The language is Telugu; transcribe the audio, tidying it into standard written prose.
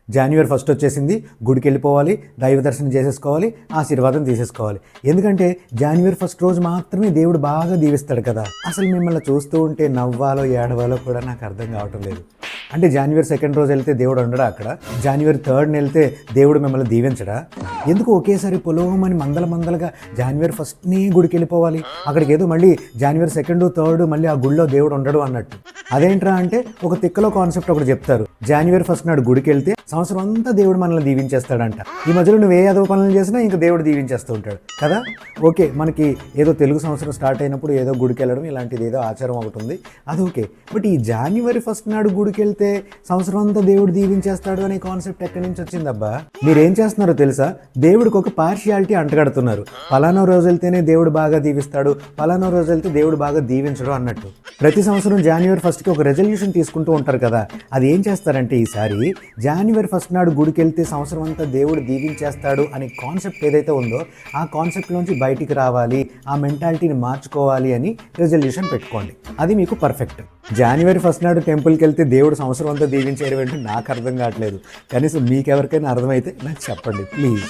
జనవరి 1 వచ్చేసింది, గుడికి వెళ్ళిపోవాలి, దైవ దర్శనం చేసేసుకోవాలి, ఆశీర్వాదం తీసేసుకోవాలి. ఎందుకంటే జనవరి 1 రోజు మాత్రమే దేవుడు బాగా దీవిస్తాడు కదా. అసలు మిమ్మల్ని చూస్తూ ఉంటే నవ్వాలో ఏడవాలో కూడా నాకు అర్థం కావటం లేదు. అంటే జనవరి 2 రోజు వెళ్తే దేవుడు ఉండడా అక్కడ? జనవరి 3 వెళ్తే దేవుడు మిమ్మల్ని దీవించడా? ఎందుకు ఒకేసారి పొలోమని మందలుగా జనవరి 1 గుడికి వెళ్ళిపోవాలి? అక్కడికి ఏదో మళ్ళీ జనవరి 2, 3 మళ్ళీ ఆ గుడిలో దేవుడు ఉండడు అన్నట్టు. అదేంట్రా అంటే ఒక తిక్కలో కాన్సెప్ట్ ఒకటి చెప్తారు. జనవరి 1 నాడు గుడికి వెళ్తే సంవత్సరం అంతా దేవుడు మనల్ని దీవించేస్తాడంట. ఈ మధ్యలో నువ్వు ఏ అదవ పనులు చేసినా ఇంకా దేవుడు దీవించేస్తూ ఉంటాడు కదా. ఓకే, మనకి ఏదో తెలుగు సంవత్సరం స్టార్ట్ అయినప్పుడు ఏదో గుడికి వెళ్ళడం ఇలాంటిది ఏదో ఆచారం ఒకటి ఉంది, అది ఓకే. బట్ ఈ జనవరి 1 నాడు గుడికి వెళ్తే సంవత్సరం అంతా దేవుడు దీవించేస్తాడు అనే కాన్సెప్ట్ ఎక్కడి నుంచి వచ్చిందబ్బా? మీరేం చేస్తున్నారో తెలుసా? దేవుడికి ఒక పార్షియాలిటీ అంటగడుతున్నారు. పలానా రోజు వెళ్తేనే దేవుడు బాగా దీవిస్తాడు, పలానా రోజు వెళ్తే దేవుడు బాగా దీవించడు అన్నట్టు. ప్రతి సంవత్సరం జనవరి 1కి ఒక రెజల్యూషన్ తీసుకుంటూ ఉంటారు కదా. అది ఏం చేస్తారంటే ఈసారి జనవరి 1 నాడు గుడికి వెళ్తే సంవత్సరం అంతా దేవుడు దీవించేస్తాడు అనే కాన్సెప్ట్ ఏదైతే ఉందో ఆ కాన్సెప్ట్ నుంచి బయటికి రావాలి, ఆ మెంటాలిటీని మార్చుకోవాలి అని రెజల్యూషన్ పెట్టుకోండి. అది మీకు పర్ఫెక్ట్. జనవరి 1 నాడు టెంపుల్కి వెళ్తే దేవుడు సంవత్సరం అంతా దీవించేయడం అంటే నాకు అర్థం కావట్లేదు. కనీసం మీకెవరికైనా అర్థమైతే నాకు చెప్పండి ప్లీజ్.